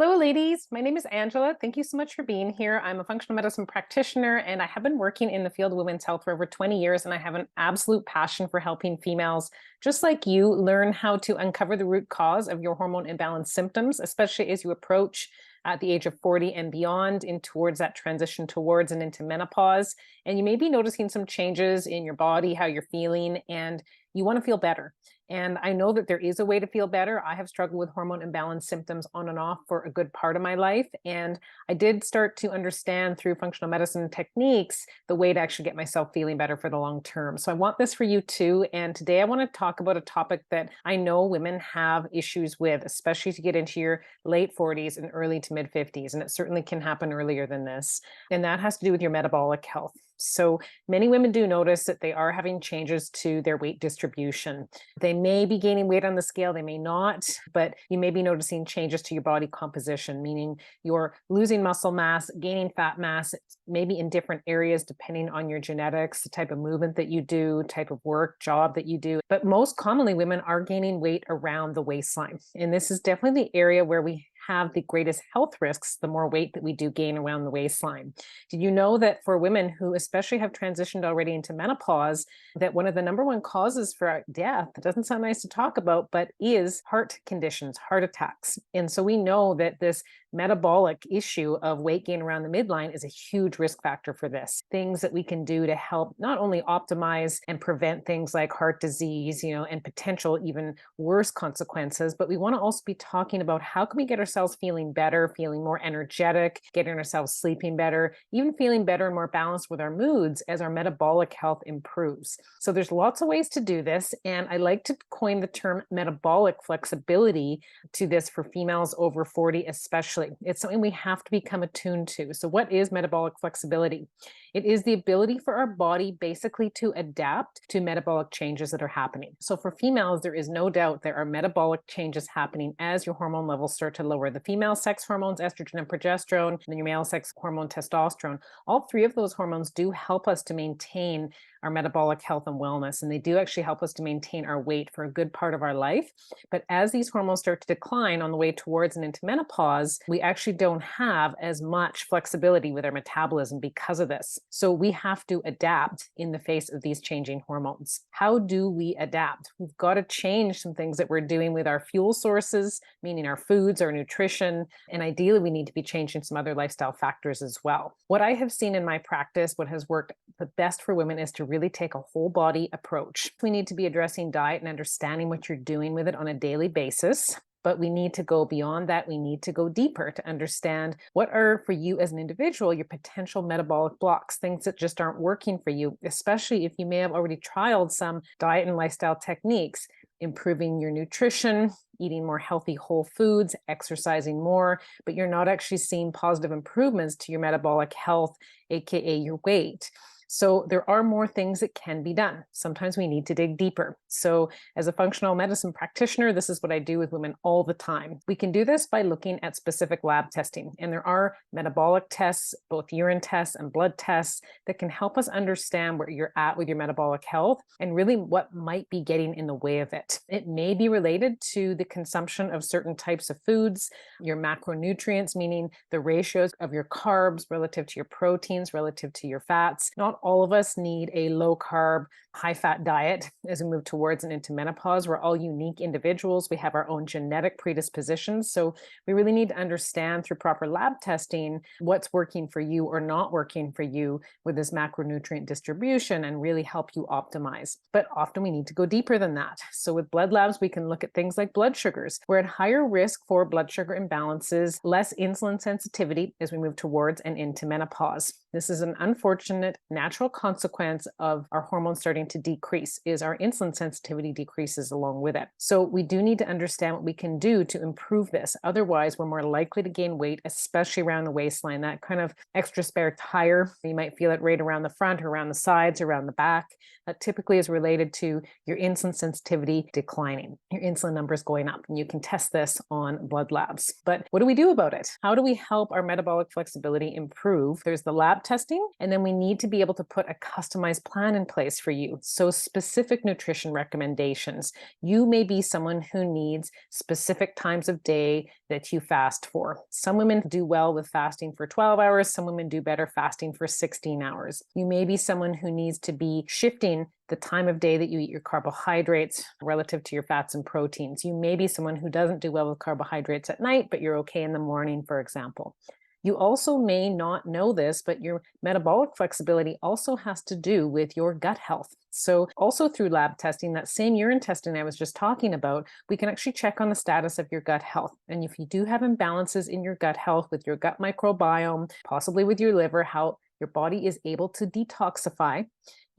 Hello, ladies. My name is Angela. Thank you so much for being here. I'm a functional medicine practitioner, and I have been working in the field of women's health for over 20 years, and I have an absolute passion for helping females, just like you, learn how to uncover the root cause of your hormone imbalance symptoms, especially as you approach at the age of 40 and beyond in towards that transition towards and into menopause. And you may be noticing some changes in your body, how you're feeling, and you want to feel better. And I know that there is a way to feel better. I have struggled with hormone imbalance symptoms on and off for a good part of my life. And I did start to understand through functional medicine techniques the way to actually get myself feeling better for the long term. So I want this for you too. And today I want to talk about a topic that I know women have issues with, especially to get into your late 40s and early to mid 50s. And it certainly can happen earlier than this. And that has to do with your metabolic health. So many women do notice that they are having changes to their weight distribution. They may be gaining weight on the scale, they may not, but you may be noticing changes to your body composition, meaning you're losing muscle mass, gaining fat mass, maybe in different areas depending on your genetics, the type of movement that you do, type of work, job that you do. But most commonly, women are gaining weight around the waistline. And this is definitely the area where we have the greatest health risks, the more weight that we do gain around the waistline. Did you know that for women who especially have transitioned already into menopause, that one of the number one causes for death, it doesn't sound nice to talk about, but is heart conditions, heart attacks. And so we know that this metabolic issue of weight gain around the midline is a huge risk factor for this. Things that we can do to help not only optimize and prevent things like heart disease, and potential even worse consequences, but we want to also be talking about how can we get ourselves feeling better, feeling more energetic, getting ourselves sleeping better, even feeling better and more balanced with our moods as our metabolic health improves. So there's lots of ways to do this. And I like to coin the term metabolic flexibility to this for females over 40, especially. It's something we have to become attuned to. So what is metabolic flexibility? It is the ability for our body basically to adapt to metabolic changes that are happening. So for females, there is no doubt there are metabolic changes happening as your hormone levels start to lower. The female sex hormones, estrogen and progesterone, and then your male sex hormone, testosterone, all three of those hormones do help us to maintain our metabolic health and wellness. And they do actually help us to maintain our weight for a good part of our life. But as these hormones start to decline on the way towards and into menopause, we actually don't have as much flexibility with our metabolism because of this. So we have to adapt in the face of these changing hormones. How do we adapt? We've got to change some things that we're doing with our fuel sources, meaning our foods, our nutrition, and ideally we need to be changing some other lifestyle factors as well. What I have seen in my practice, what has worked the best for women is to really take a whole body approach. We need to be addressing diet and understanding what you're doing with it on a daily basis. But we need to go beyond that. We need to go deeper to understand what are, for you as an individual, your potential metabolic blocks, things that just aren't working for you, especially if you may have already trialed some diet and lifestyle techniques, improving your nutrition, eating more healthy whole foods, exercising more, but you're not actually seeing positive improvements to your metabolic health, aka your weight. So there are more things that can be done. Sometimes we need to dig deeper. So as a functional medicine practitioner, this is what I do with women all the time. We can do this by looking at specific lab testing. And there are metabolic tests, both urine tests and blood tests, that can help us understand where you're at with your metabolic health and really what might be getting in the way of it. It may be related to the consumption of certain types of foods, your macronutrients, meaning the ratios of your carbs relative to your proteins, relative to your fats. Not all of us need a low carb, high fat diet as we move towards and into menopause. We're all unique individuals. We have our own genetic predispositions. So we really need to understand through proper lab testing what's working for you or not working for you with this macronutrient distribution and really help you optimize. But often we need to go deeper than that. So with blood labs, we can look at things like blood sugars. We're at higher risk for blood sugar imbalances, less insulin sensitivity as we move towards and into menopause. This is an unfortunate natural consequence of our hormones starting to decrease, is our insulin sensitivity decreases along with it. So we do need to understand what we can do to improve this. Otherwise, we're more likely to gain weight, especially around the waistline, that kind of extra spare tire. You might feel it right around the front or around the sides, or around the back. That typically is related to your insulin sensitivity declining, your insulin numbers going up. And you can test this on blood labs. But what do we do about it? How do we help our metabolic flexibility improve? There's the lab testing, and then we need to be able to put a customized plan in place for you. So specific nutrition recommendations. You may be someone who needs specific times of day that you fast for. Some women do well with fasting for 12 hours. Some women do better fasting for 16 hours. You may be someone who needs to be shifting the time of day that you eat your carbohydrates relative to your fats and proteins. You may be someone who doesn't do well with carbohydrates at night, but you're okay in the morning, for example. You also may not know this, but your metabolic flexibility also has to do with your gut health. So also through lab testing, that same urine testing I was just talking about, we can actually check on the status of your gut health. And if you do have imbalances in your gut health with your gut microbiome, possibly with your liver, how your body is able to detoxify,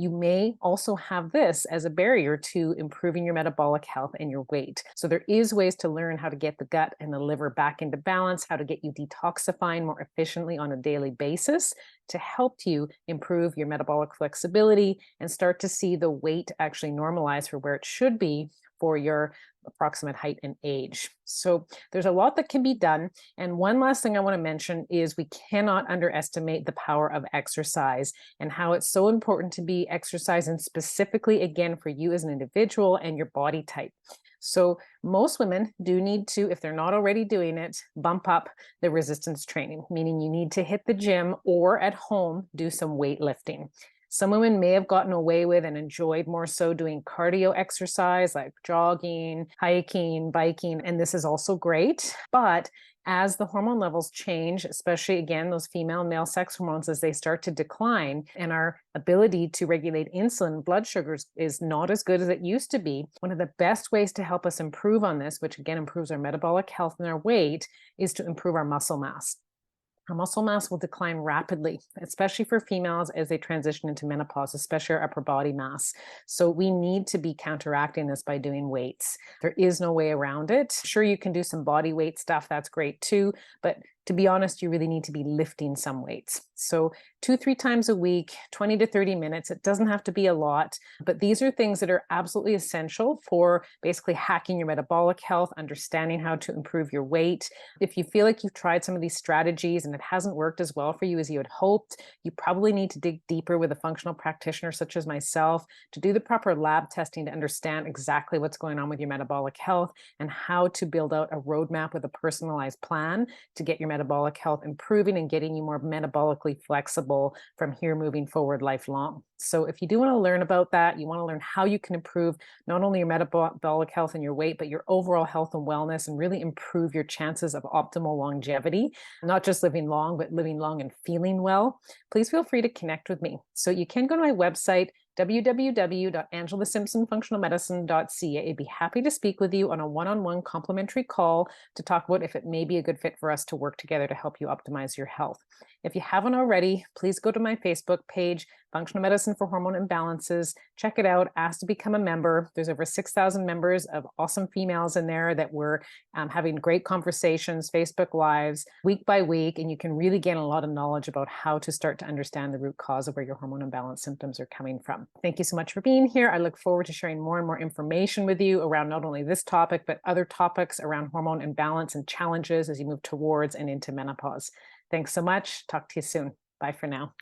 you may also have this as a barrier to improving your metabolic health and your weight. So there is ways to learn how to get the gut and the liver back into balance, how to get you detoxifying more efficiently on a daily basis to help you improve your metabolic flexibility and start to see the weight actually normalize for where it should be for your approximate height and age. So there's a lot that can be done. And one last thing I want to mention is we cannot underestimate the power of exercise and how it's so important to be exercising specifically, again, for you as an individual and your body type. So most women do need to, if they're not already doing it, bump up the resistance training, meaning you need to hit the gym or at home, do some weightlifting. Some women may have gotten away with and enjoyed more so doing cardio exercise like jogging, hiking, biking, and this is also great. But as the hormone levels change, especially again, those female and male sex hormones, as they start to decline and our ability to regulate insulin, blood sugars is not as good as it used to be, one of the best ways to help us improve on this, which again improves our metabolic health and our weight, is to improve our muscle mass. Our muscle mass will decline rapidly, especially for females as they transition into menopause, especially our upper body mass. So we need to be counteracting this by doing weights. There is no way around it. Sure, you can do some body weight stuff. That's great too. But to be honest, you really need to be lifting some weights. So 2-3 times a week, 20 to 30 minutes. It doesn't have to be a lot, but these are things that are absolutely essential for basically hacking your metabolic health, understanding how to improve your weight. If you feel like you've tried some of these strategies and it hasn't worked as well for you as you had hoped, you probably need to dig deeper with a functional practitioner such as myself to do the proper lab testing to understand exactly what's going on with your metabolic health and how to build out a roadmap with a personalized plan to get your metabolic health improving and getting you more metabolically flexible from here moving forward lifelong. So if you do want to learn about that, you want to learn how you can improve not only your metabolic health and your weight, but your overall health and wellness and really improve your chances of optimal longevity, not just living long, but living long and feeling well, please feel free to connect with me. So you can go to my website, www.angelasimpsonfunctionalmedicine.ca. I'd be happy to speak with you on a one-on-one complimentary call to talk about if it may be a good fit for us to work together to help you optimize your health. If you haven't already, please go to my Facebook page, Functional Medicine for Hormone Imbalances. Check it out. Ask to become a member. There's over 6,000 members of awesome females in there that we're having great conversations, Facebook Lives, week by week, and you can really gain a lot of knowledge about how to start to understand the root cause of where your hormone imbalance symptoms are coming from. Thank you so much for being here. I look forward to sharing more and more information with you around not only this topic, but other topics around hormone imbalance and challenges as you move towards and into menopause. Thanks so much. Talk to you soon. Bye for now.